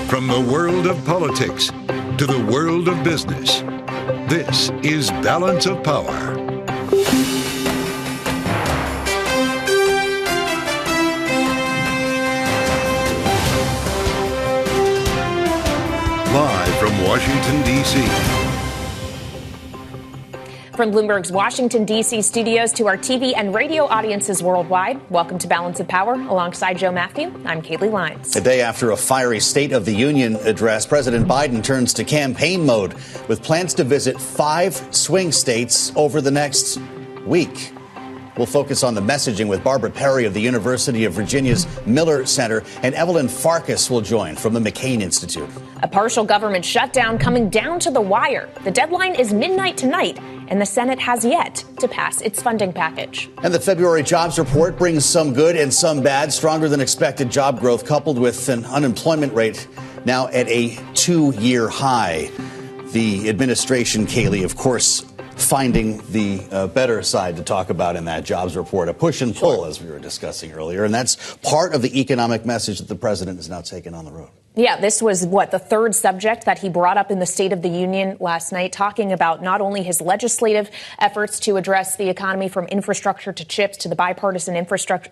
From the world of politics to the world of business, this is Balance of Power. Live from Washington, D.C. From Bloomberg's Washington, D.C. studios to our TV and radio audiences worldwide, welcome to Balance of Power. Alongside Joe Matthew, I'm Kaylee Lyons. A day after a fiery State of the Union address, President Biden turns to campaign mode with plans to visit 5 swing states over the next week. We'll focus on the messaging with Barbara Perry of the University of Virginia's Miller Center, and Evelyn Farkas will join from the McCain Institute. A partial government shutdown coming down to the wire. The deadline is midnight tonight, and the Senate has yet to pass its funding package. And the February jobs report brings some good and some bad. Stronger than expected job growth coupled with an unemployment rate now at a 2-year high. The administration, Kaylee, of course, finding the better side to talk about in that jobs report, a push and pull, as we were discussing earlier. And that's part of the economic message that the president has now taken on the road. Yeah, this was, the third subject that he brought up in the State of the Union last night, talking about not only his legislative efforts to address the economy from infrastructure to chips to the bipartisan infrastructure.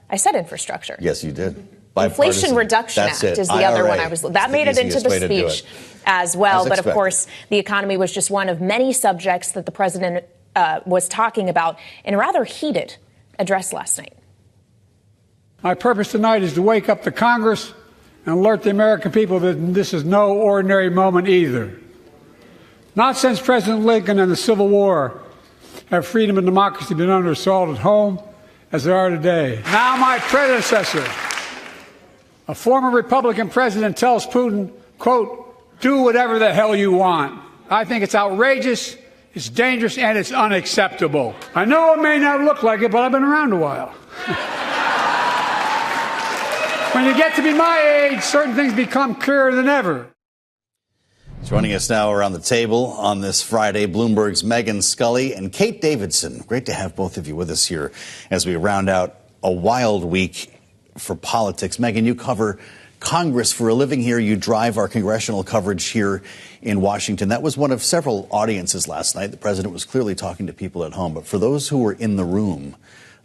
I said infrastructure. Yes, you did. Inflation Reduction Act is the other one that made it into the speech as well. But of course, the economy was just one of many subjects that the president was talking about in a rather heated address last night. My purpose tonight is to wake up the Congress and alert the American people that this is no ordinary moment either. Not since President Lincoln and the Civil War have freedom and democracy been under assault at home as they are today. Now my predecessor, a former Republican president, tells Putin, quote, do whatever the hell you want. I think it's outrageous, it's dangerous, and it's unacceptable. I know it may not look like it, but I've been around a while. When you get to be my age, certain things become clearer than ever. Joining us now around the table on this Friday, Bloomberg's Megan Scully and Kate Davidson. Great to have both of you with us here as we round out a wild week for politics. Megan, you cover Congress for a living here. You drive our congressional coverage here in Washington. That was one of several audiences last night. The president was clearly talking to people at home. But for those who were in the room,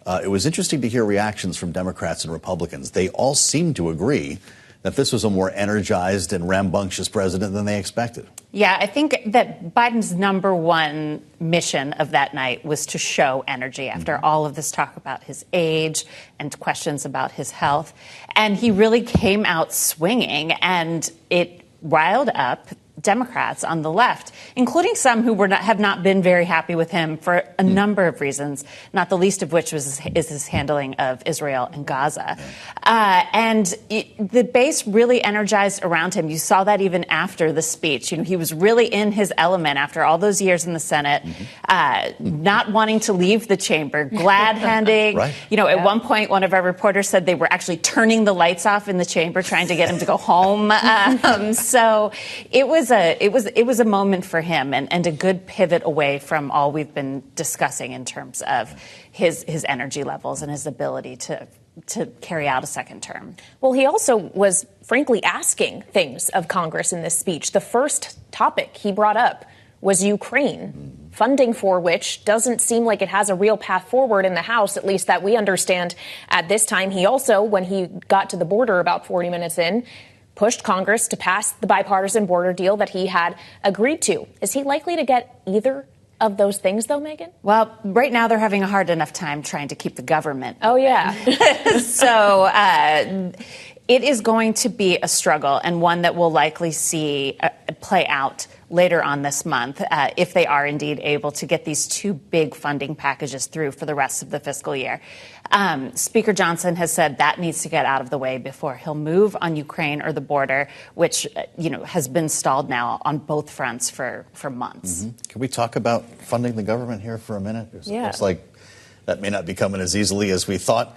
it was interesting to hear reactions from Democrats and Republicans. They all seemed to agree that this was a more energized and rambunctious president than they expected. Yeah, I think that Biden's number one mission of that night was to show energy after all of this talk about his age and questions about his health. And he really came out swinging, and it riled up Democrats on the left, including some who have not been very happy with him for a number of reasons, not the least of which is his handling of Israel and Gaza. The base really energized around him. You saw that even after the speech. You know, he was really in his element after all those years in the Senate, not wanting to leave the chamber, glad-handing. Right. You know, at one point, one of our reporters said they were actually turning the lights off in the chamber, trying to get him to go home. So it was a moment for him and a good pivot away from all we've been discussing in terms of his energy levels and his ability to carry out a second term. Well, he also was frankly asking things of Congress in this speech. The first topic he brought up was Ukraine, funding for which doesn't seem like it has a real path forward in the House, at least that we understand at this time. He also, when he got to the border about 40 minutes in, pushed Congress to pass the bipartisan border deal that he had agreed to. Is he likely to get either of those things, though, Megan? Well, right now they're having a hard enough time trying to keep the government. Oh, yeah. So it is going to be a struggle, and one that we'll likely see play out later on this month if they are indeed able to get these two big funding packages through for the rest of the fiscal year. Speaker Johnson has said that needs to get out of the way before he'll move on Ukraine or the border, which has been stalled now on both fronts for months. Can we talk about funding the government here for a minute? It looks like that may not be coming as easily as we thought.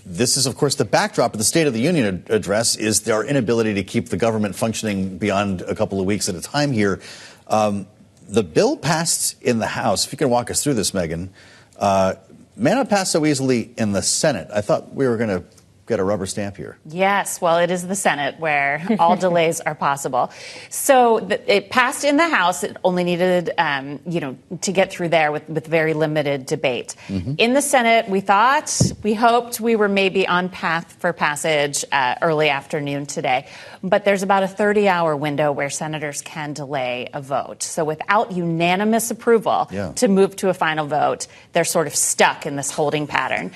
This is, of course, the backdrop of the State of the Union address is their inability to keep the government functioning beyond a couple of weeks at a time here. The bill passed in the House. If you can walk us through this, Megan, may not pass so easily in the Senate. I thought we were going to got a rubber stamp here. Yes, well, it is the Senate where all delays are possible. So it passed in the House. It only needed, to get through there with very limited debate. In the Senate, we hoped we were maybe on path for passage early afternoon today. But there's about a 30-hour window where senators can delay a vote. So without unanimous approval to move to a final vote, they're sort of stuck in this holding pattern.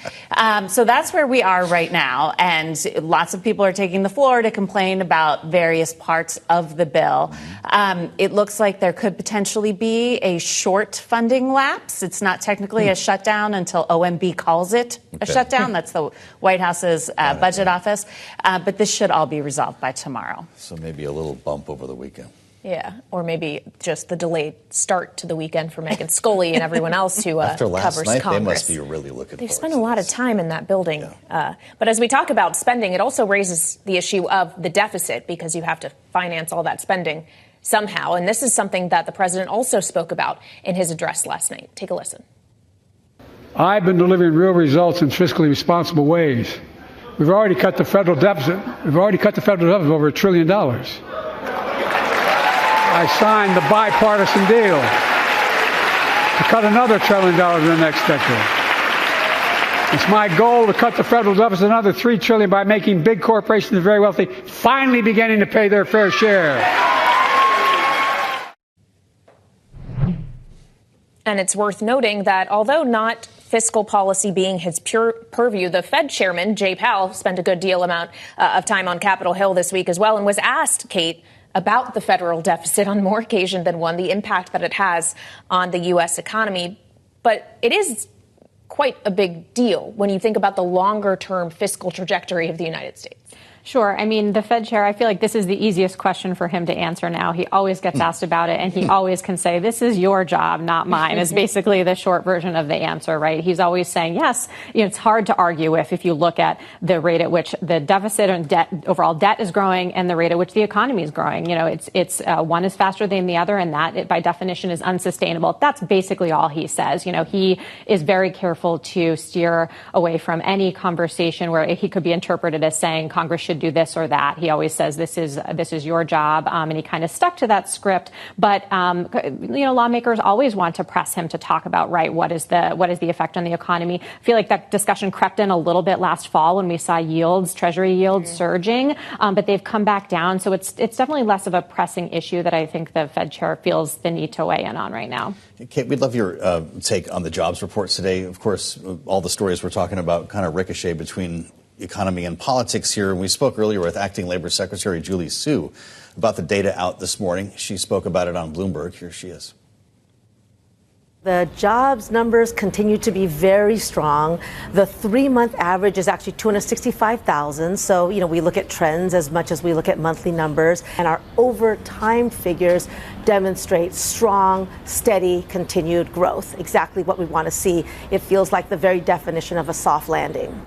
So that's where we are right now. And lots of people are taking the floor to complain about various parts of the bill. It looks like there could potentially be a short funding lapse. It's not technically a shutdown until OMB calls it a shutdown. That's the White House's budget office. But this should all be resolved by tomorrow. So maybe a little bump over the weekend. Yeah, or maybe just the delayed start to the weekend for Megan Scully and everyone else who After last covers night, Congress. they must be really looking They've forward spent to a lot this. of time in that building. But as we talk about spending, it also raises the issue of the deficit because you have to finance all that spending somehow. And this is something that the president also spoke about in his address last night. Take a listen. I've been delivering real results in fiscally responsible ways. We've already cut the federal deficit. Over $1 trillion. I signed the bipartisan deal to cut another $1 trillion in the next decade. It's my goal to cut the federal deficit another $3 trillion by making big corporations and very wealthy finally beginning to pay their fair share. And it's worth noting that although not fiscal policy being his pure purview, the Fed chairman, Jay Powell, spent a good deal of time on Capitol Hill this week as well and was asked, Kate, about the federal deficit on more occasion than one, the impact that it has on the U.S. economy. But it is quite a big deal when you think about the longer-term fiscal trajectory of the United States. Sure. I mean, the Fed chair, I feel like this is the easiest question for him to answer now. He always gets asked about it, and he always can say, this is your job, not mine, is basically the short version of the answer, right? He's always saying, yes, it's hard to argue if you look at the rate at which the deficit and overall debt is growing and the rate at which the economy is growing. It's one is faster than the other, and that, by definition, is unsustainable. That's basically all he says. He is very careful to steer away from any conversation where he could be interpreted as saying Congress should do this or that. He always says this is your job, and he kind of stuck to that script. But lawmakers always want to press him to talk about what is the effect on the economy. I feel like that discussion crept in a little bit last fall when we saw Treasury yields surging, but they've come back down. So it's definitely less of a pressing issue that I think the Fed chair feels the need to weigh in on right now. Kate, we'd love your take on the jobs reports today. Of course, all the stories we're talking about kind of ricochet between economy and politics here. We spoke earlier with Acting Labor Secretary Julie Su about the data out this morning. She spoke about it on Bloomberg. Here she is. The jobs numbers continue to be very strong. The 3-month average is actually 265,000. So, we look at trends as much as we look at monthly numbers. And our overtime figures demonstrate strong, steady, continued growth. Exactly what we want to see. It feels like the very definition of a soft landing.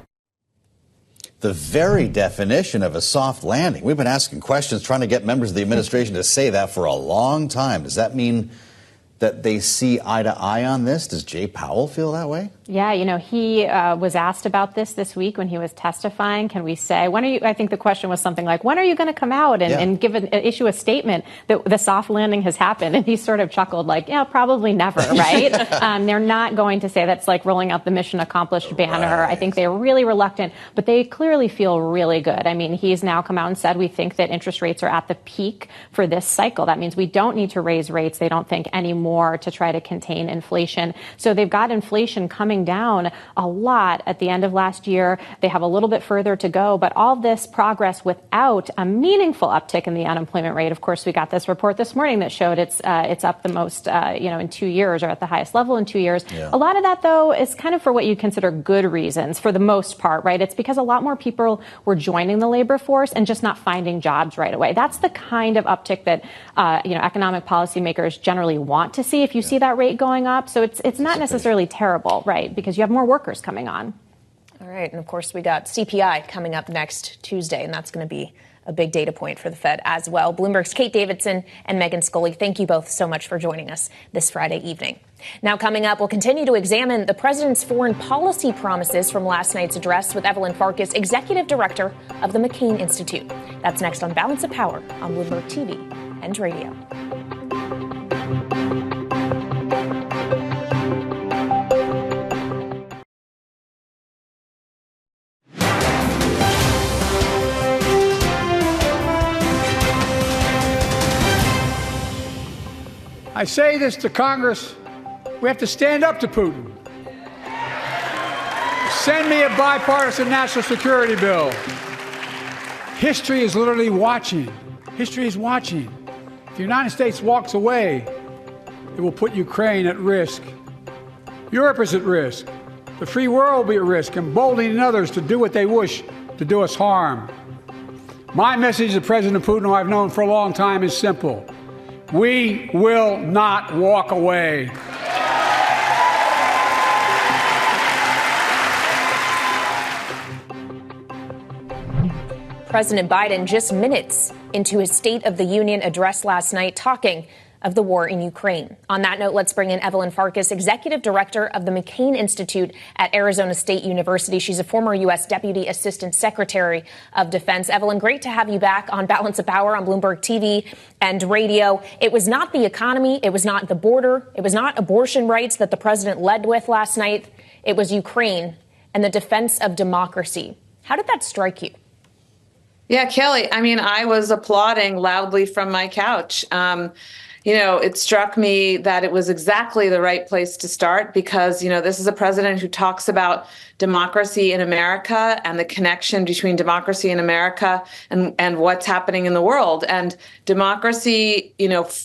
The very definition of a soft landing. We've been asking questions, trying to get members of the administration to say that for a long time. Does that mean that they see eye to eye on this? Does Jay Powell feel that way? Yeah, he was asked about this week when he was testifying. Can we say, I think the question was something like, when are you going to come out and issue a statement that the soft landing has happened? And he sort of chuckled like, yeah, probably never, right? They're not going to say that's like rolling out the mission accomplished banner. Right. I think they're really reluctant, but they clearly feel really good. I mean, he's now come out and said, we think that interest rates are at the peak for this cycle. That means we don't need to raise rates, they don't think, anymore to try to contain inflation. So they've got inflation coming down a lot at the end of last year. They have a little bit further to go, but all this progress without a meaningful uptick in the unemployment rate. Of course, we got this report this morning that showed it's up the most, in 2 years, or at the highest level in 2 years. Yeah. A lot of that, though, is kind of for what you consider good reasons, for the most part, right? It's because a lot more people were joining the labor force and just not finding jobs right away. That's the kind of uptick that, economic policymakers generally want to see if you see that rate going up. So it's not necessarily terrible, right? Because you have more workers coming on. All right. And of course, we got CPI coming up next Tuesday, and that's going to be a big data point for the Fed as well. Bloomberg's Kate Davidson and Megan Scully, thank you both so much for joining us this Friday evening. Now, coming up, we'll continue to examine the president's foreign policy promises from last night's address with Evelyn Farkas, executive director of the McCain Institute. That's next on Balance of Power on Bloomberg TV and radio. I say this to Congress. We have to stand up to Putin. Send me a bipartisan national security bill. History is literally watching. History is watching. If the United States walks away, it will put Ukraine at risk. Europe is at risk. The free world will be at risk, emboldening others to do what they wish to do us harm. My message to President Putin, who I've known for a long time, is simple. We will not walk away. President Biden just minutes into his State of the Union address last night, talking of the war in Ukraine. On that note, let's bring in Evelyn Farkas, executive director of the McCain Institute at Arizona State University. She's a former U.S. Deputy Assistant Secretary of Defense. Evelyn, great to have you back on Balance of Power on Bloomberg TV and radio. It was not the economy. It was not the border. It was not abortion rights that the president led with last night. It was Ukraine and the defense of democracy. How did that strike you? Yeah, Kelly, I mean, I was applauding loudly from my couch. It struck me that it was exactly the right place to start because, this is a president who talks about democracy in America and the connection between democracy in America and what's happening in the world. And democracy,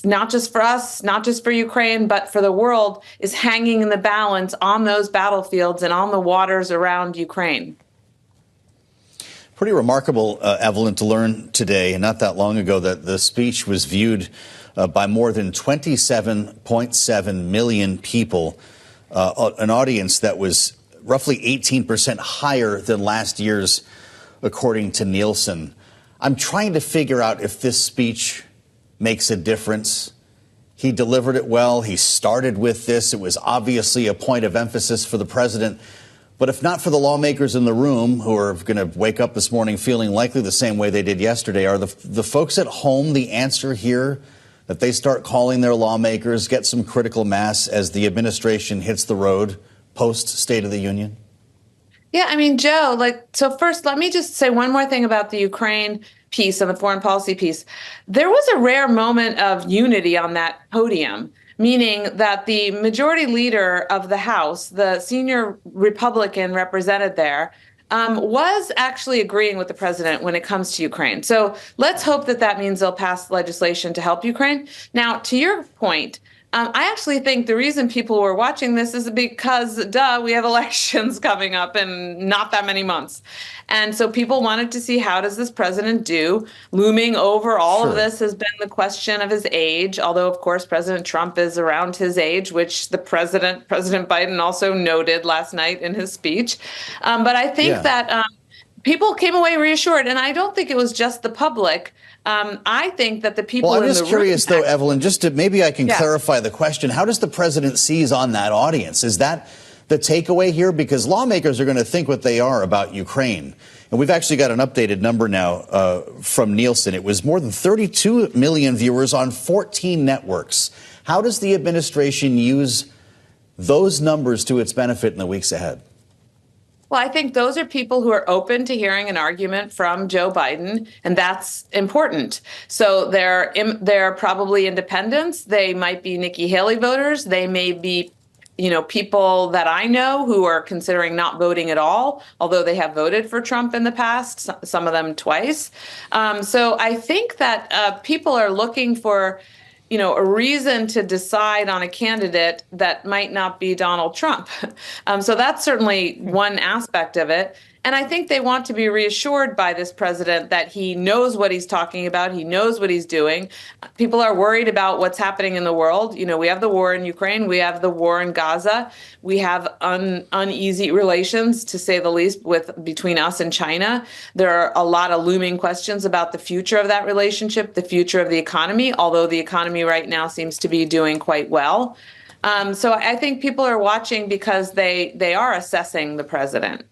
not just for us, not just for Ukraine, but for the world, is hanging in the balance on those battlefields and on the waters around Ukraine. Pretty remarkable, Evelyn, to learn today, and not that long ago, that the speech was viewed by more than 27.7 million people, an audience that was roughly 18% higher than last year's, according to Nielsen. I'm trying to figure out if this speech makes a difference. He delivered it well. He started with this. It was obviously a point of emphasis for the president. But if not for the lawmakers in the room who are going to wake up this morning feeling likely the same way they did yesterday, are the folks at home the answer here? That they start calling their lawmakers, get some critical mass as the administration hits the road post-State of the Union? Yeah, I mean, Joe, so first, let me just say one more thing about the Ukraine piece and the foreign policy piece. There was a rare moment of unity on that podium, meaning that the majority leader of the House, the senior Republican represented there, was actually agreeing with the president when it comes to Ukraine. So let's hope that means they'll pass legislation to help Ukraine. Now, to your point, I actually think the reason people were watching this is because, we have elections coming up in not that many months. And so people wanted to see, how does this president do? Looming over all of this has been the question of his age, although, of course, President Trump is around his age, which the President Biden also noted last night in his speech. But I think that people came away reassured, and I don't think it was just the public. I think that the people I'm in the room... just curious, though, Evelyn, just to maybe I can clarify the question. How does the president seize on that audience? Is that the takeaway here? Because lawmakers are going to think what they are about Ukraine. And we've actually got an updated number now from Nielsen. It was more than 32 million viewers on 14 networks. How does the administration use those numbers to its benefit in the weeks ahead? Well, I think those are people who are open to hearing an argument from Joe Biden, and that's important. So they're probably independents. They might be Nikki Haley voters. They may be, people that I know who are considering not voting at all, although they have voted for Trump in the past, some of them twice. So I think that people are looking for a reason to decide on a candidate that might not be Donald Trump. So that's certainly one aspect of it. And I think they want to be reassured by this president that he knows what he's talking about. He knows what he's doing. People are worried about what's happening in the world. You know, we have the war in Ukraine. We have the war in Gaza. We have uneasy relations, to say the least, between us and China. There are a lot of looming questions about the future of that relationship, the future of the economy, although the economy right now seems to be doing quite well. So I think people are watching because they are assessing the president.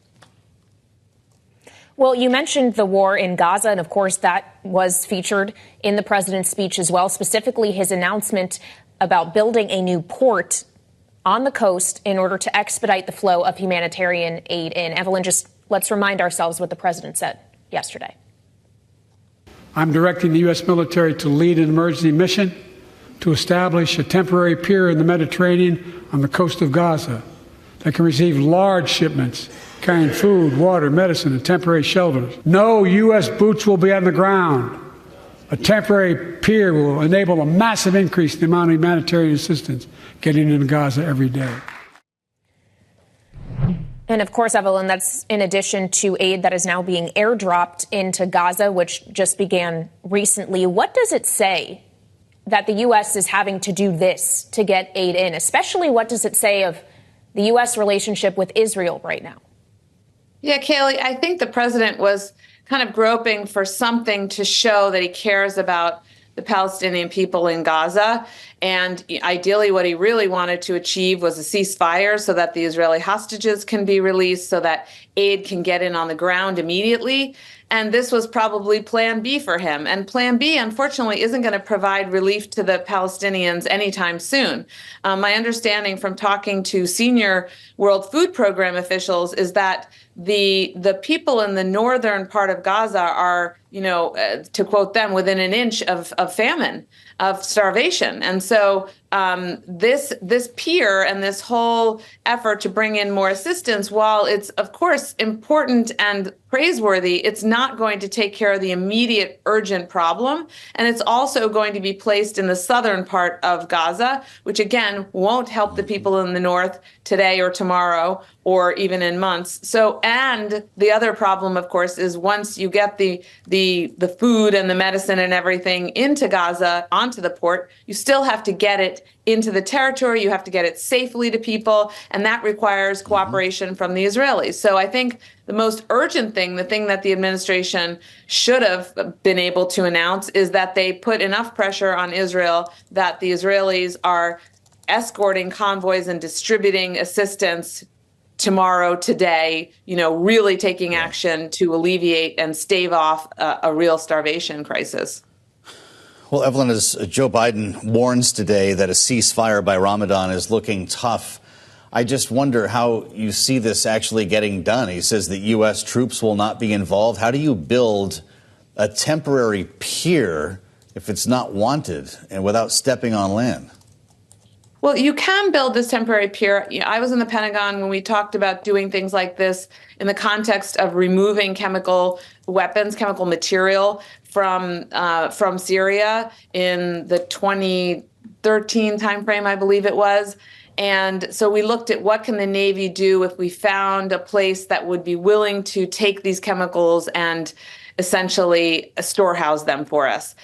Well, you mentioned the war in Gaza, and of course that was featured in the president's speech as well, specifically his announcement about building a new port on the coast in order to expedite the flow of humanitarian aid in. Evelyn, just let's remind ourselves what the president said yesterday. I'm directing the U.S. military to lead an emergency mission to establish a temporary pier in the Mediterranean on the coast of Gaza that can receive large shipments carrying food, water, medicine, and temporary shelters. No U.S. boots will be on the ground. A temporary pier will enable a massive increase in the amount of humanitarian assistance getting into Gaza every day. And of course, Evelyn, that's in addition to aid that is now being airdropped into Gaza, which just began recently. What does it say that the U.S. is having to do this to get aid in? Especially, what does it say of the U.S. relationship with Israel right now? Yeah, Kaylee, I think the president was kind of groping for something to show that he cares about the Palestinian people in Gaza. And ideally, what he really wanted to achieve was a ceasefire so that the Israeli hostages can be released, so that aid can get in on the ground immediately. And this was probably plan B for him. And plan B, unfortunately, isn't going to provide relief to the Palestinians anytime soon. My understanding from talking to senior World Food Program officials is that the people in the northern part of Gaza are, to quote them, within an inch of famine, of starvation. And so this pier and this whole effort to bring in more assistance, while it's, of course, important and praiseworthy, it's not going to take care of the immediate urgent problem. And it's also going to be placed in the southern part of Gaza, which, again, won't help the people in the north today or tomorrow or even in months. So, and the other problem, of course, is once you get the food and the medicine and everything into Gaza, onto the port, you still have to get it into the territory. You have to get it safely to people, and that requires cooperation from the Israelis. So I think the most urgent thing, the thing that the administration should have been able to announce, is that they put enough pressure on Israel that the Israelis are escorting convoys and distributing assistance tomorrow, today, really taking action to alleviate and stave off a real starvation crisis. Well, Evelyn, as Joe Biden warns today that a ceasefire by Ramadan is looking tough, I just wonder how you see this actually getting done. He says that U.S. troops will not be involved. How do you build a temporary pier if it's not wanted and without stepping on land? Well, you can build this temporary pier. I was in the Pentagon when we talked about doing things like this in the context of removing chemical weapons, chemical material from Syria in the 2013 timeframe, I believe it was. And so we looked at what can the Navy do if we found a place that would be willing to take these chemicals and essentially storehouse them for us.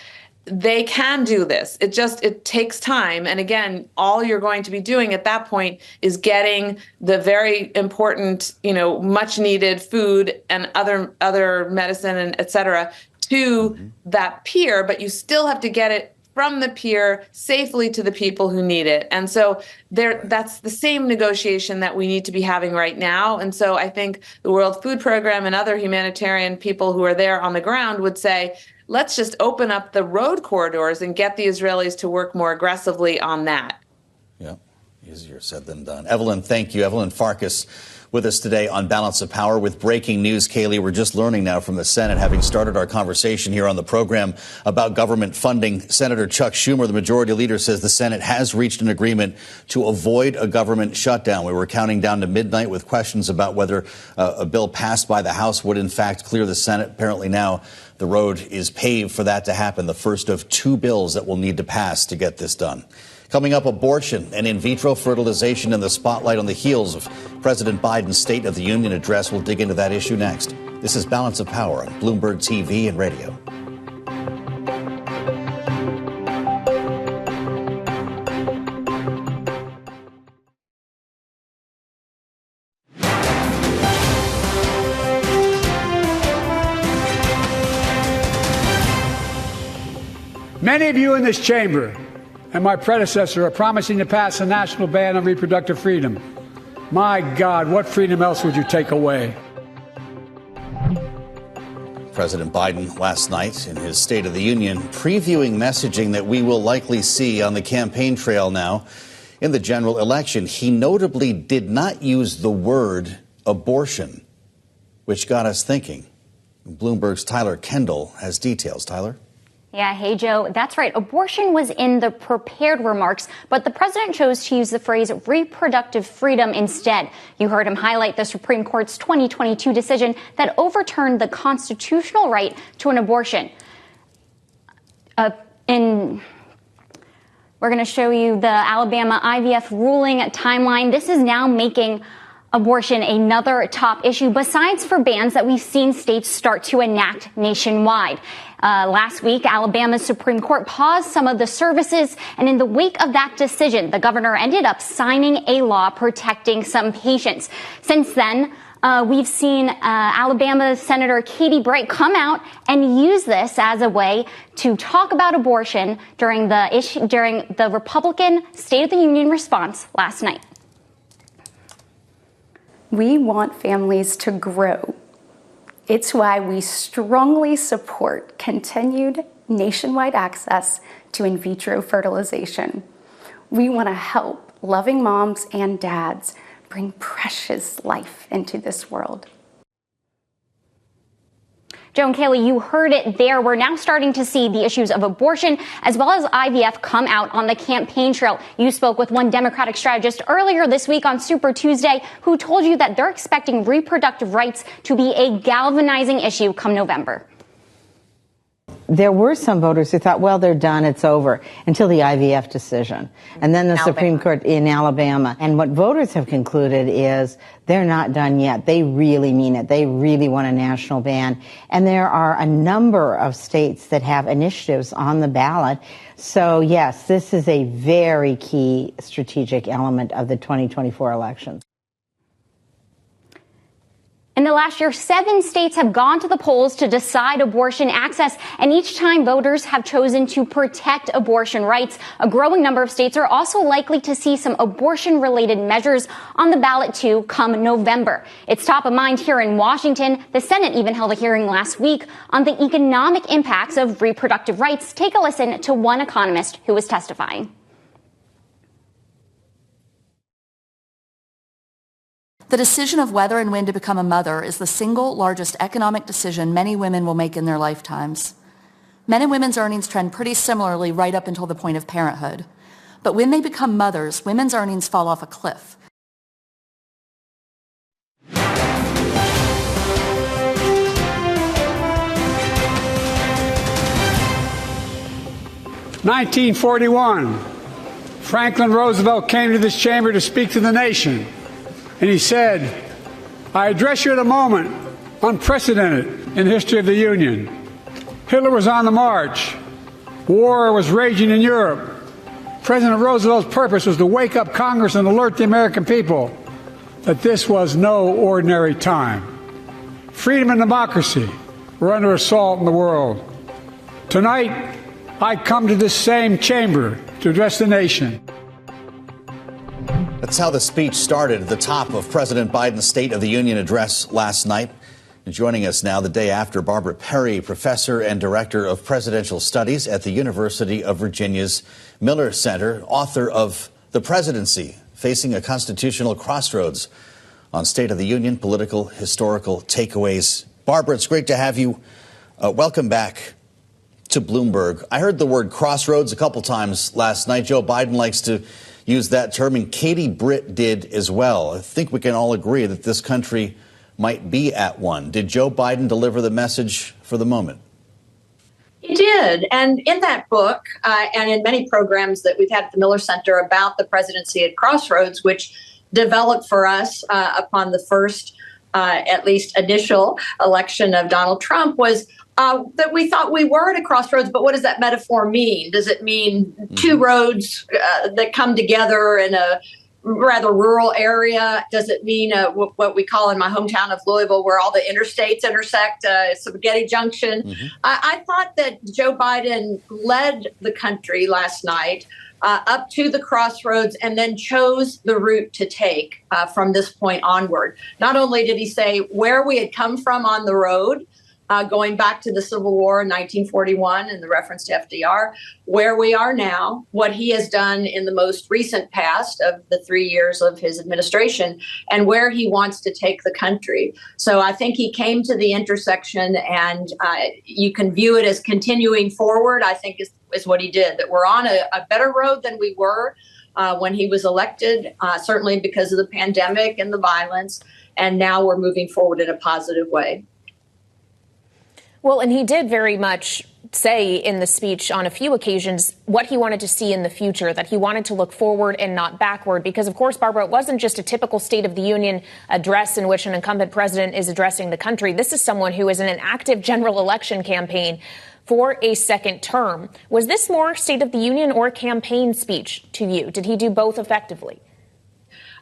They can do this. It takes time. And again, all you're going to be doing at that point is getting the very important, much needed food and other medicine and et cetera to that pier, but you still have to get it from the pier safely to the people who need it. And so that's the same negotiation that we need to be having right now. And so I think the World Food Program and other humanitarian people who are there on the ground would say, let's just open up the road corridors and get the Israelis to work more aggressively on that. Yeah, easier said than done. Evelyn, thank you. Evelyn Farkas with us today on Balance of Power with breaking news. Kaylee, we're just learning now from the Senate, having started our conversation here on the program about government funding. Senator Chuck Schumer, the majority leader, says the Senate has reached an agreement to avoid a government shutdown. We were counting down to midnight with questions about whether a bill passed by the House would in fact clear the Senate. Apparently now the road is paved for that to happen, the first of two bills that will need to pass to get this done. Coming up, abortion and in vitro fertilization in the spotlight on the heels of President Biden's State of the Union address. We'll dig into that issue next. This is Balance of Power on Bloomberg TV and radio. Many of you in this chamber and my predecessor are promising to pass a national ban on reproductive freedom. My God, what freedom else would you take away? President Biden last night in his State of the Union previewing messaging that we will likely see on the campaign trail now in the general election. He notably did not use the word abortion, which got us thinking. Bloomberg's Tyler Kendall has details. Tyler? Yeah, hey, Joe. That's right. Abortion was in the prepared remarks, but the president chose to use the phrase reproductive freedom instead. You heard him highlight the Supreme Court's 2022 decision that overturned the constitutional right to an abortion. We're going to show you the Alabama IVF ruling timeline. This is now making abortion another top issue, besides for bans that we've seen states start to enact nationwide. Last week, Alabama's Supreme Court paused some of the services, and in the wake of that decision, the governor ended up signing a law protecting some patients. Since then, we've seen Alabama Senator Katie Bright come out and use this as a way to talk about abortion during the Republican State of the Union response last night. We want families to grow. It's why we strongly support continued nationwide access to in vitro fertilization. We want to help loving moms and dads bring precious life into this world. Joe and Kaylee, you heard it there. We're now starting to see the issues of abortion as well as IVF come out on the campaign trail. You spoke with one Democratic strategist earlier this week on Super Tuesday who told you that they're expecting reproductive rights to be a galvanizing issue come November. There were some voters who thought, well, they're done, it's over, until the IVF decision. And then the Supreme Court in Alabama. And what voters have concluded is they're not done yet. They really mean it. They really want a national ban. And there are a number of states that have initiatives on the ballot. So, yes, this is a very key strategic element of the 2024 elections. In the last year, 7 states have gone to the polls to decide abortion access, and each time voters have chosen to protect abortion rights. A growing number of states are also likely to see some abortion-related measures on the ballot, too, come November. It's top of mind here in Washington. The Senate even held a hearing last week on the economic impacts of reproductive rights. Take a listen to one economist who was testifying. The decision of whether and when to become a mother is the single largest economic decision many women will make in their lifetimes. Men and women's earnings trend pretty similarly right up until the point of parenthood. But when they become mothers, women's earnings fall off a cliff. "1941, Franklin Roosevelt came to this chamber to speak to the nation. And he said, I address you at a moment unprecedented in the history of the Union. Hitler was on the march. War was raging in Europe. President Roosevelt's purpose was to wake up Congress and alert the American people that this was no ordinary time. Freedom and democracy were under assault in the world. Tonight, I come to this same chamber to address the nation." That's how the speech started at the top of President Biden's State of the Union address last night. And joining us now the day after, Barbara Perry, professor and director of presidential studies at the University of Virginia's Miller Center, author of The Presidency, Facing a Constitutional Crossroads on State of the Union, Political, Historical Takeaways. Barbara, it's great to have you. Welcome back to Bloomberg. I heard the word crossroads a couple times last night. Joe Biden likes to use that term, and Katie Britt did as well. I think we can all agree that this country might be at one. Did Joe Biden deliver the message for the moment? He did. And in that book, and in many programs that we've had at the Miller Center about the presidency at Crossroads, which developed for us upon the first, at least initial election of Donald Trump, was that we thought we were at a crossroads. But what does that metaphor mean? Does it mean two roads that come together in a rather rural area? Does it mean what we call in my hometown of Louisville, where all the interstates intersect, Spaghetti Junction? I thought that Joe Biden led the country last night up to the crossroads and then chose the route to take from this point onward. Not only did he say where we had come from on the road, going back to the Civil War in 1941 and the reference to FDR, where we are now, what he has done in the most recent past of the 3 years of his administration, and where he wants to take the country. So I think he came to the intersection, and you can view it as continuing forward, I think is what he did, that we're on a better road than we were when he was elected, certainly because of the pandemic and the violence, and now we're moving forward in a positive way. Well, and he did very much say in the speech on a few occasions what he wanted to see in the future, that he wanted to look forward and not backward. Because, of course, Barbara, it wasn't just a typical State of the Union address in which an incumbent president is addressing the country. This is someone who is in an active general election campaign for a second term. Was this more State of the Union or campaign speech to you? Did he do both effectively?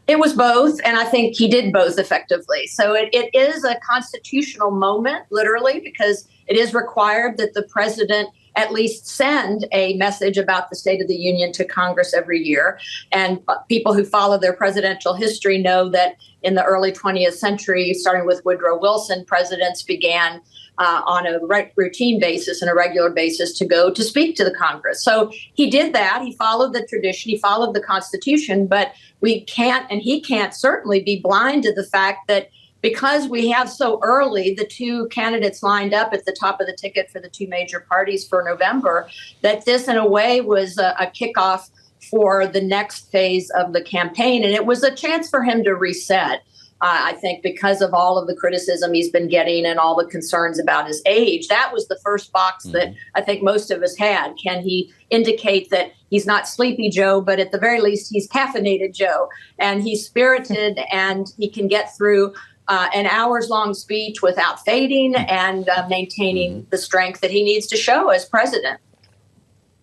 It was both, and I think he did both effectively. So it is a constitutional moment, literally, because it is required that the president at least send a message about the State of the Union to Congress every year. And people who follow their presidential history know that in the early 20th century, starting with Woodrow Wilson, presidents began on a routine basis and a regular basis to go to speak to the Congress. So he did that. He followed the tradition. He followed the Constitution. But we can't, and he can't certainly be blind to the fact that because we have so early the two candidates lined up at the top of the ticket for the two major parties for November, that this in a way was a kickoff for the next phase of the campaign. And it was a chance for him to reset. I think because of all of the criticism he's been getting and all the concerns about his age, that was the first box that I think most of us had. Can he indicate that he's not sleepy Joe, but at the very least, he's caffeinated Joe, and he's spirited, and he can get through an hours-long speech without fading and maintaining the strength that he needs to show as president.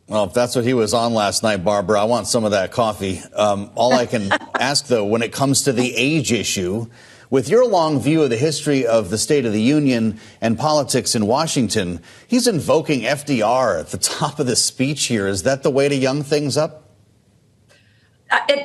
Well, if that's what he was on last night, Barbara, I want some of that coffee. All I can ask, though, when it comes to the age issue, with your long view of the history of the State of the Union and politics in Washington, he's invoking FDR at the top of the speech here. Is that the way to young things up?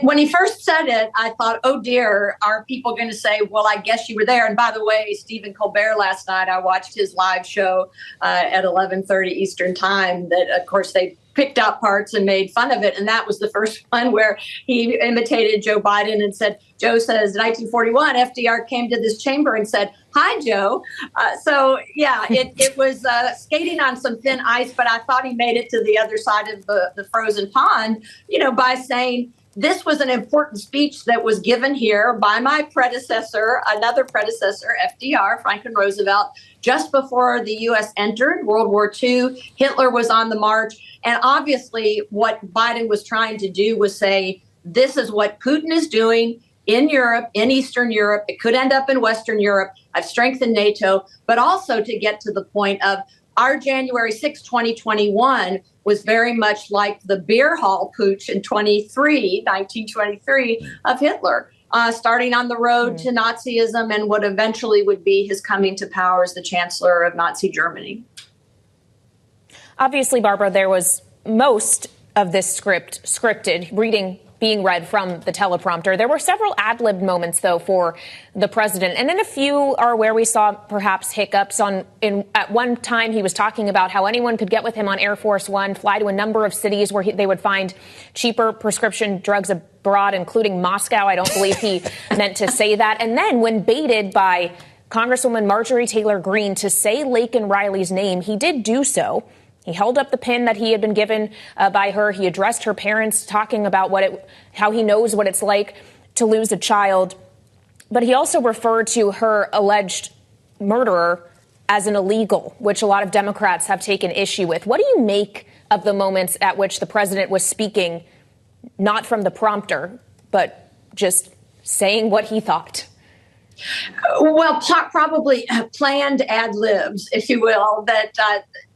When he first said it, I thought, oh, dear, are people going to say, well, I guess you were there? And by the way, Stephen Colbert last night, I watched his live show at 11:30 Eastern time that, of course, they picked out parts and made fun of it. And that was the first one where he imitated Joe Biden and said, Joe says, 1941, FDR came to this chamber and said, hi, Joe. So, yeah, it was skating on some thin ice, but I thought he made it to the other side of the frozen pond, by saying, this was an important speech that was given here by my predecessor, another predecessor, FDR, Franklin Roosevelt, just before the U.S. entered World War II. Hitler was on the march. And obviously what Biden was trying to do was say, this is what Putin is doing in Europe, in Eastern Europe. It could end up in Western Europe. I've strengthened NATO, but also to get to the point of our January 6, 2021 was very much like the beer hall putsch in 1923 of Hitler, starting on the road to Nazism and what eventually would be his coming to power as the chancellor of Nazi Germany. Obviously, Barbara, there was most of this scripted, being read from the teleprompter. There were several ad-libbed moments, though, for the president. And then a few are where we saw perhaps hiccups. At one time, he was talking about how anyone could get with him on Air Force One, fly to a number of cities where they would find cheaper prescription drugs abroad, including Moscow. I don't believe he meant to say that. And then when baited by Congresswoman Marjorie Taylor Greene to say Laken Riley's name, he did do so. He held up the pin that he had been given by her. He addressed her parents, talking about how he knows what it's like to lose a child. But he also referred to her alleged murderer as an illegal, which a lot of Democrats have taken issue with. What do you make of the moments at which the president was speaking, not from the prompter, but just saying what he thought? Well, probably planned ad libs, if you will, that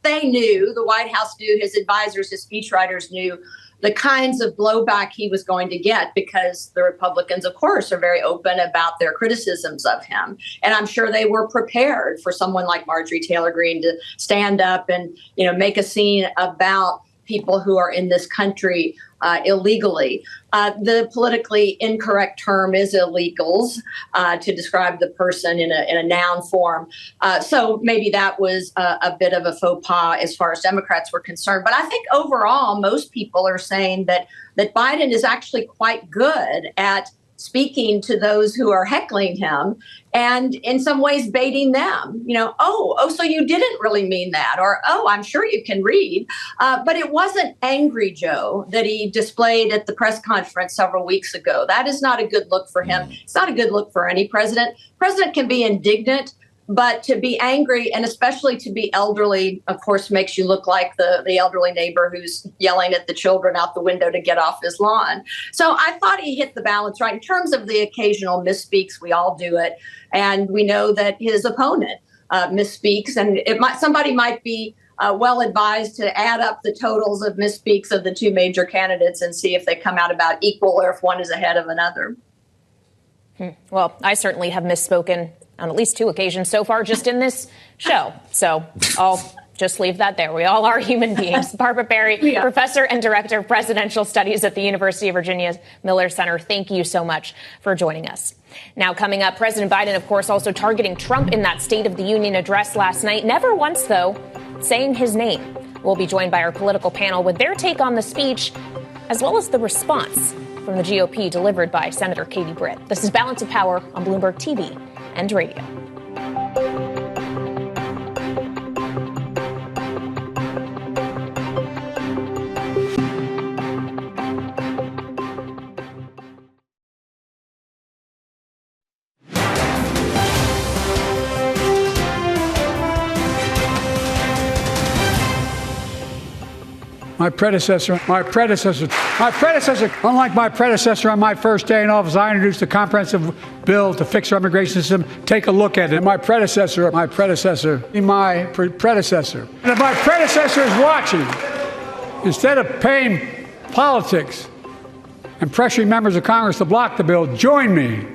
they knew, the White House knew, his advisors, his speechwriters knew the kinds of blowback he was going to get, because the Republicans, of course, are very open about their criticisms of him. And I'm sure they were prepared for someone like Marjorie Taylor Greene to stand up and, make a scene about people who are in this country illegally. The politically incorrect term is illegals to describe the person in a noun form. So maybe that was a bit of a faux pas as far as Democrats were concerned. But I think overall, most people are saying that Biden is actually quite good at speaking to those who are heckling him and in some ways baiting them, so you didn't really mean that, or, oh, I'm sure you can read. But it wasn't angry Joe that he displayed at the press conference several weeks ago. That is not a good look for him. It's not a good look for any president. President can be indignant, but to be angry, and especially to be elderly, of course, makes you look like the elderly neighbor who's yelling at the children out the window to get off his lawn. So I thought he hit the balance right. In terms of the occasional misspeaks, we all do it. And we know that his opponent misspeaks. And somebody might be well advised to add up the totals of misspeaks of the two major candidates and see if they come out about equal or if one is ahead of another. Well, I certainly have misspoken on at least two occasions so far just in this show. So I'll just leave that there. We all are human beings. Barbara Berry, professor and director of presidential studies at the University of Virginia Miller Center, thank you so much for joining us. Now, coming up, President Biden, of course, also targeting Trump in that State of the Union address last night. Never once, though, saying his name. We'll be joined by our political panel with their take on the speech, as well as the response from the GOP delivered by Senator Katie Britt. This is Balance of Power on Bloomberg TV and radio. My predecessor, unlike my predecessor on my first day in office, I introduced a comprehensive bill to fix our immigration system. Take a look at it. My predecessor. And if my predecessor is watching, instead of paying politics and pressuring members of Congress to block the bill, join me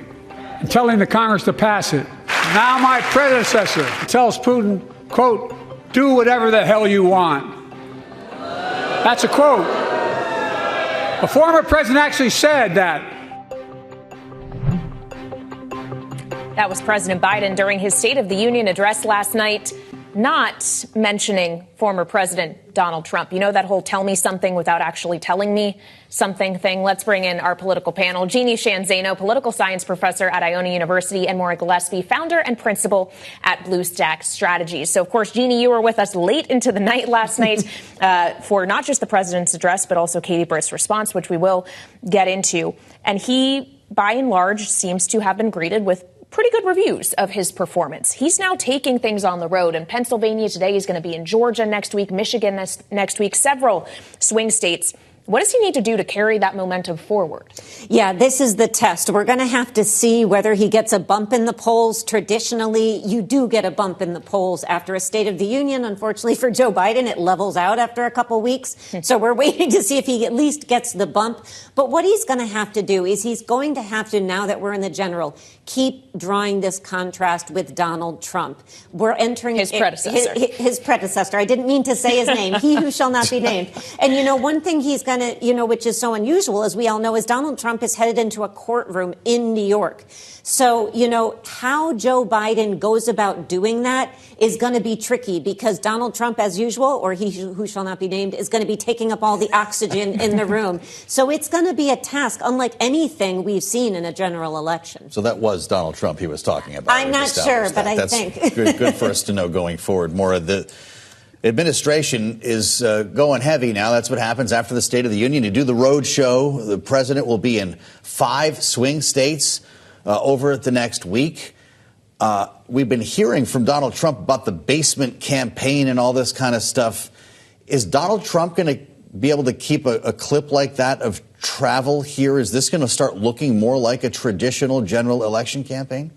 in telling the Congress to pass it. Now my predecessor tells Putin, quote, do whatever the hell you want. That's a quote. A former president actually said that. That was President Biden during his State of the Union address last night, not mentioning former President Donald Trump. You know that whole tell me something without actually telling me something thing? Let's bring in our political panel. Jeanne Zaino, political science professor at Iona University, and Maura Gillespie, founder and principal at Bluestack Strategies. So, of course, Jeanne, you were with us late into the night last night for not just the president's address, but also Katie Britt's response, which we will get into. And he, by and large, seems to have been greeted with pretty good reviews of his performance. He's now taking things on the road. In Pennsylvania today, he's going to be in Georgia next week, Michigan next week, several swing states. What does he need to do to carry that momentum forward? Yeah, this is the test. We're going to have to see whether he gets a bump in the polls. Traditionally, you do get a bump in the polls after a State of the Union. Unfortunately for Joe Biden, it levels out after a couple weeks. So we're waiting to see if he at least gets the bump. But what he's going to have to do is he's going to have to, now that we're in the general, keep drawing this contrast with Donald Trump. We're entering his predecessor. His predecessor. I didn't mean to say his name. He who shall not be named. And, you know, one thing he's going to, you know, which is so unusual, as we all know, is Donald Trump is headed into a courtroom in New York. So, you know, how Joe Biden goes about doing that is going to be tricky because Donald Trump, as usual, or he who shall not be named, is going to be taking up all the oxygen in the room. So it's going to be a task unlike anything we've seen in a general election. So that was Donald Trump he was talking about. I'm not sure, but I think. That's good for us to know going forward. Maura, the administration is going heavy now. That's what happens after the State of the Union. You do the road show. The president will be in 5 swing states over the next week. we've been hearing from Donald Trump about the basement campaign and all this kind of stuff. Is Donald Trump going to be able to keep a clip like that of travel here? Is this going to start looking more like a traditional general election campaign?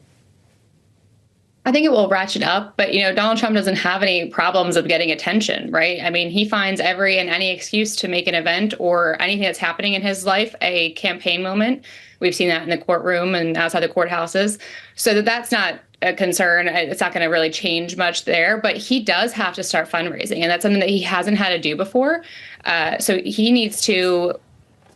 I think it will ratchet up, but, Donald Trump doesn't have any problems of getting attention, right? I mean, he finds every and any excuse to make an event or anything that's happening in his life a campaign moment. We've seen that in the courtroom and outside the courthouses. So that's not a concern. It's not going to really change much there, but he does have to start fundraising, and that's something that he hasn't had to do before. So he needs to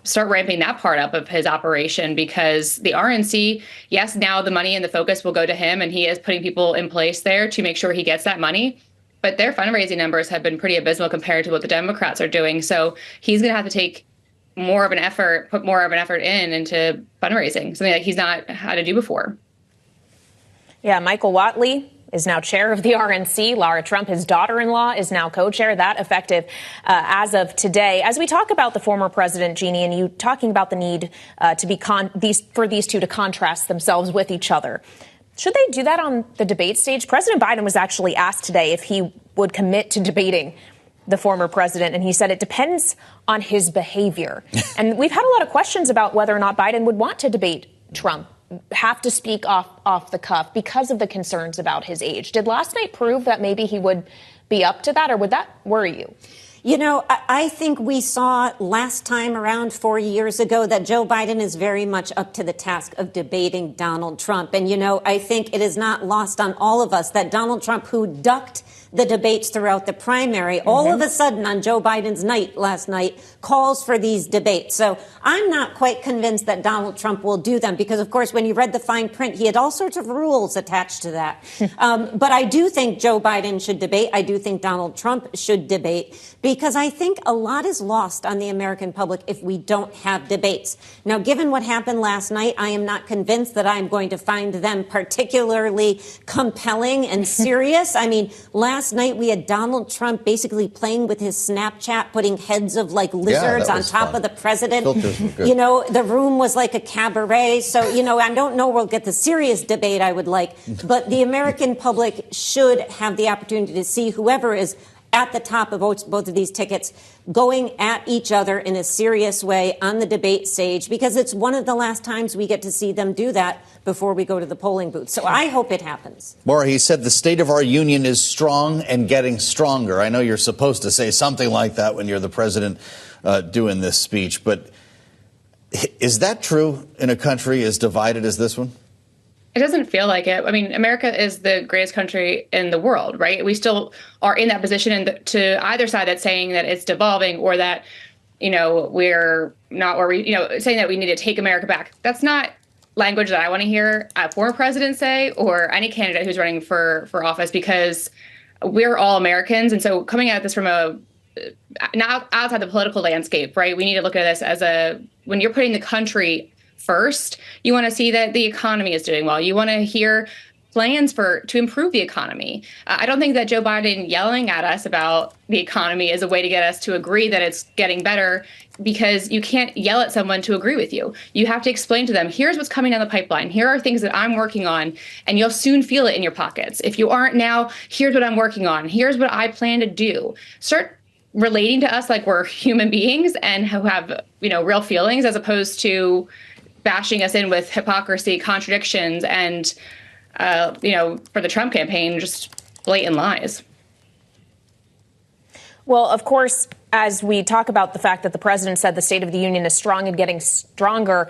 start ramping that part up of his operation, because the RNC, yes, now the money and the focus will go to him, and he is putting people in place there to make sure he gets that money. But their fundraising numbers have been pretty abysmal compared to what the Democrats are doing. So he's going to have to take put more of an effort into fundraising, something that he's not had to do before. Yeah, Michael Whatley is now chair of the RNC. Lara Trump, his daughter-in-law, is now co-chair. That effective as of today. As we talk about the former president, Jeanne, and you talking about the need for these two to contrast themselves with each other, should they do that on the debate stage? President Biden was actually asked today if he would commit to debating the former president, and he said it depends on his behavior. And we've had a lot of questions about whether or not Biden would want to debate Trump, have to speak off the cuff because of the concerns about his age. Did last night prove that maybe he would be up to that, or would that worry you? I think we saw last time around 4 years ago that Joe Biden is very much up to the task of debating Donald Trump. And, I think it is not lost on all of us that Donald Trump, who ducked the debates throughout the primary, all of a sudden on Joe Biden's night last night calls for these debates. So I'm not quite convinced that Donald Trump will do them because, of course, when you read the fine print, he had all sorts of rules attached to that. But I do think Joe Biden should debate. I do think Donald Trump should debate because I think a lot is lost on the American public if we don't have debates. Now, given what happened last night, I am not convinced that I'm going to find them particularly compelling and serious. I mean, last night we had Donald Trump basically playing with his Snapchat, putting heads of lizards on top of the president. The room was like a cabaret. So, I don't know we'll get the serious debate I would like, but the American public should have the opportunity to see whoever is at the top of both of these tickets going at each other in a serious way on the debate stage, because it's one of the last times we get to see them do that before we go to the polling booth. So I hope it happens. Maura, he said the state of our union is strong and getting stronger. I know you're supposed to say something like that when you're the president doing this speech, but is that true in a country as divided as this one? It doesn't feel like it. I mean, America is the greatest country in the world, right? We still are in that position, and to either side that's saying that it's devolving or that, we're not, or saying that we need to take America back. That's not language that I want to hear a former president say or any candidate who's running for office, because we're all Americans. And so coming at this from not outside the political landscape, right? We need to look at this as when you're putting the country first, you want to see that the economy is doing well. You want to hear plans to improve the economy. I don't think that Joe Biden yelling at us about the economy is a way to get us to agree that it's getting better, because you can't yell at someone to agree with you. You have to explain to them, here's what's coming down the pipeline. Here are things that I'm working on, and you'll soon feel it in your pockets. If you aren't now, here's what I'm working on. Here's what I plan to do. Start relating to us like we're human beings and who have, real feelings, as opposed to bashing us in with hypocrisy, contradictions, and, for the Trump campaign, just blatant lies. Well, of course, as we talk about the fact that the president said the State of the Union is strong and getting stronger,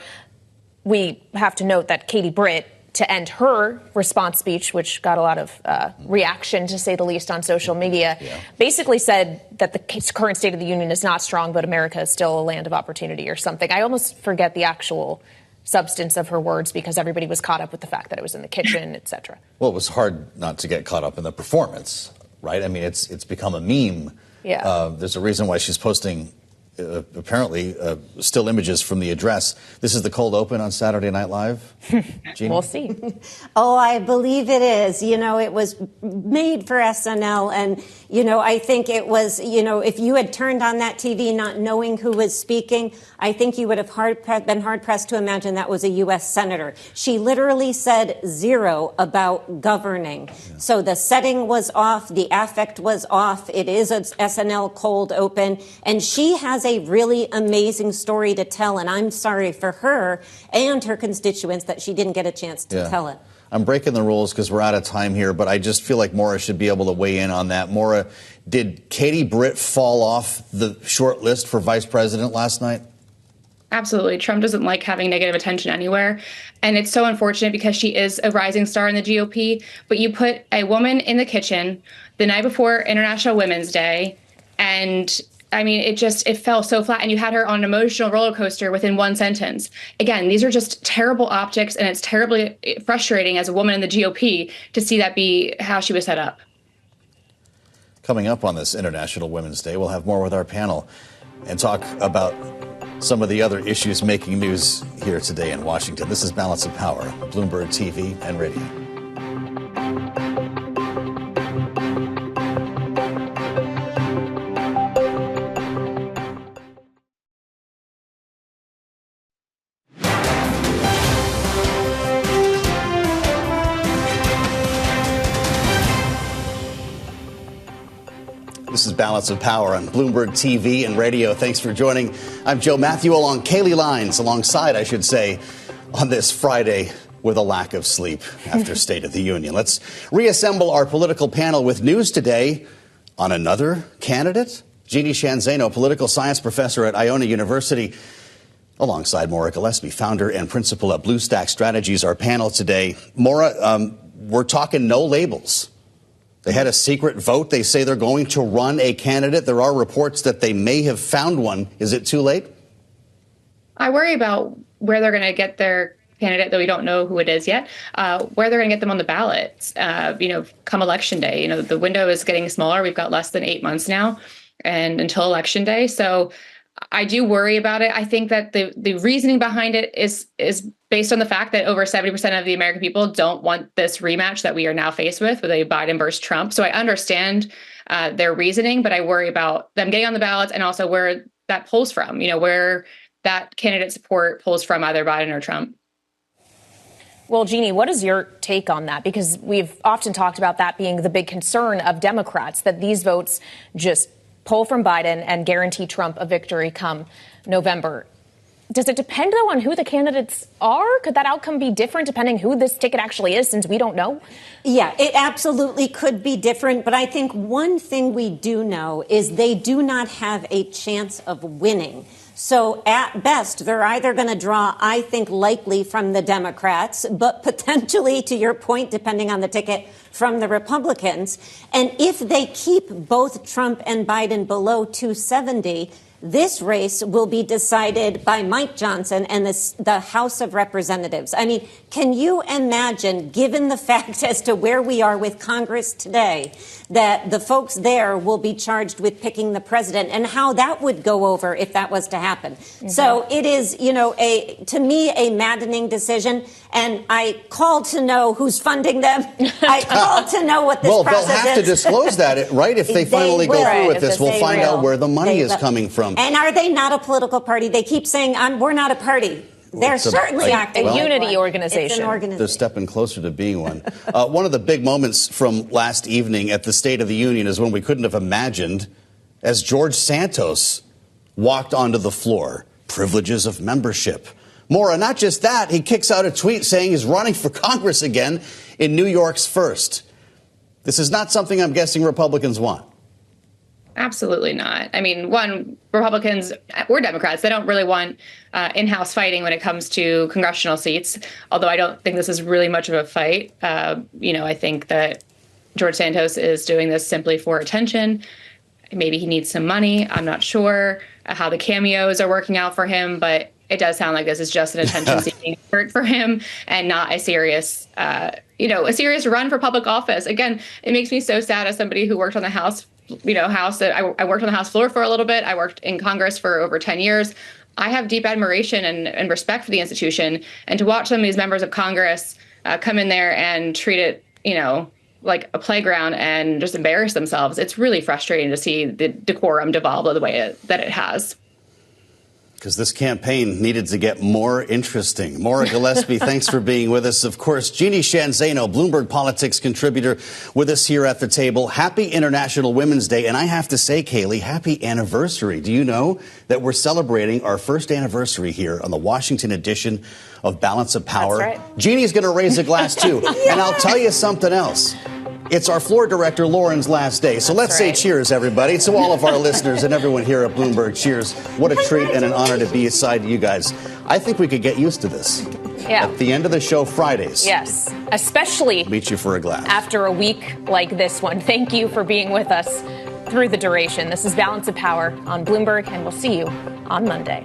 we have to note that Katie Britt, to end her response speech, which got a lot of reaction, to say the least, on social media, basically said that the current State of the Union is not strong, but America is still a land of opportunity or something. I almost forget the actual substance of her words because everybody was caught up with the fact that it was in the kitchen, et cetera. Well, it was hard not to get caught up in the performance, right? I mean, it's become a meme. Yeah. There's a reason why she's posting, apparently, still images from the address. This is the cold open on Saturday Night Live? Jeanne? We'll see. Oh, I believe it is. It was made for SNL. And, I think it was, if you had turned on that TV not knowing who was speaking, I think you would have been hard-pressed to imagine that was a U.S. senator. She literally said zero about governing. Yeah. So the setting was off. The affect was off. It is an SNL cold open. And she has a really amazing story to tell. And I'm sorry for her and her constituents that she didn't get a chance to tell it. I'm breaking the rules because we're out of time here, but I just feel like Maura should be able to weigh in on that. Maura, did Katie Britt fall off the short list for vice president last night? Absolutely. Trump doesn't like having negative attention anywhere. And it's so unfortunate because she is a rising star in the GOP. But you put a woman in the kitchen the night before International Women's Day, and I mean, it fell so flat, and you had her on an emotional roller coaster within one sentence. Again, these are just terrible optics, and it's terribly frustrating as a woman in the GOP to see that be how she was set up. Coming up on this International Women's Day, we'll have more with our panel and talk about some of the other issues making news here today in Washington. This is Balance of Power, Bloomberg TV and radio. This is Balance of Power on Bloomberg TV and radio. Thanks for joining. I'm Joe Matthew alongside, I should say, on this Friday with a lack of sleep after State of the Union. Let's reassemble our political panel with news today on another candidate. Jeanne Zaino, political science professor at Iona University, alongside Maura Gillespie, founder and principal at Bluestack Strategies, our panel today. Maura, we're talking no labels. They had a secret vote. They say they're going to run a candidate. There are reports that they may have found one. Is it too late? I worry about where they're going to get their candidate, though we don't know who it is yet, where they're going to get them on the ballot, come Election Day. The window is getting smaller. We've got less than 8 months now and until Election Day. So I do worry about it. I think that the reasoning behind it is based on the fact that over 70% of the American people don't want this rematch that we are now faced with a Biden versus Trump. So I understand their reasoning, but I worry about them getting on the ballots and also where that pulls from, where that candidate support pulls from, either Biden or Trump. Well, Jeanne, what is your take on that? Because we've often talked about that being the big concern of Democrats, that these votes just pull from Biden and guarantee Trump a victory come November. Does it depend, though, on who the candidates are? Could that outcome be different depending who this ticket actually is, since we don't know? Yeah, it absolutely could be different. But I think one thing we do know is they do not have a chance of winning. So at best, they're either going to draw, I think, likely from the Democrats, but potentially, to your point, depending on the ticket, from the Republicans. And if they keep both Trump and Biden below 270, this race will be decided by Mike Johnson and the House of Representatives. I mean, can you imagine, given the fact as to where we are with Congress today, that the folks there will be charged with picking the president, and how that would go over if that was to happen? Mm-hmm. So it is, to me, a maddening decision. And I call to know who's funding them. I call to know what this process is. Well, they'll have to disclose that, right? If they finally go through with this, we'll find out where the money is coming from. And are they not a political party? They keep saying, we're not a party. They're certainly acting a unity organization. It's an organization. They're stepping closer to being one. One of the big moments from last evening at the State of the Union is when we couldn't have imagined as George Santos walked onto the floor. Privileges of membership. Maura, not just that, he kicks out a tweet saying he's running for Congress again in New York's first. This is not something I'm guessing Republicans want. Absolutely not. I mean, Republicans or Democrats, they don't really want in-house fighting when it comes to congressional seats, although I don't think this is really much of a fight. I think that George Santos is doing this simply for attention. Maybe he needs some money. I'm not sure how the cameos are working out for him, but it does sound like this is just an attention-seeking effort for him and not a serious run for public office. Again, it makes me so sad as somebody who worked on the House. I worked on the House floor for a little bit. I worked in Congress for over 10 years. I have deep admiration and respect for the institution. And to watch some of these members of Congress come in there and treat it, like a playground and just embarrass themselves. It's really frustrating to see the decorum devolve the way that it has. Because this campaign needed to get more interesting. Maura Gillespie, thanks for being with us. Of course, Jeanne Zaino, Bloomberg Politics contributor, with us here at the table. Happy International Women's Day. And I have to say, Kayleigh, happy anniversary. Do you know that we're celebrating our first anniversary here on the Washington edition of Balance of Power? That's right. Jeannie's going to raise a glass, too. Yeah. And I'll tell you something else. It's our floor director, Lauren's last day. So let's say cheers, everybody. To all of our listeners and everyone here at Bloomberg, cheers. What a treat and an honor to be aside to you guys. I think we could get used to this. Yeah. At the end of the show, Fridays. Yes, especially meet you for a glass. After a week like this one. Thank you for being with us through the duration. This is Balance of Power on Bloomberg, and we'll see you on Monday.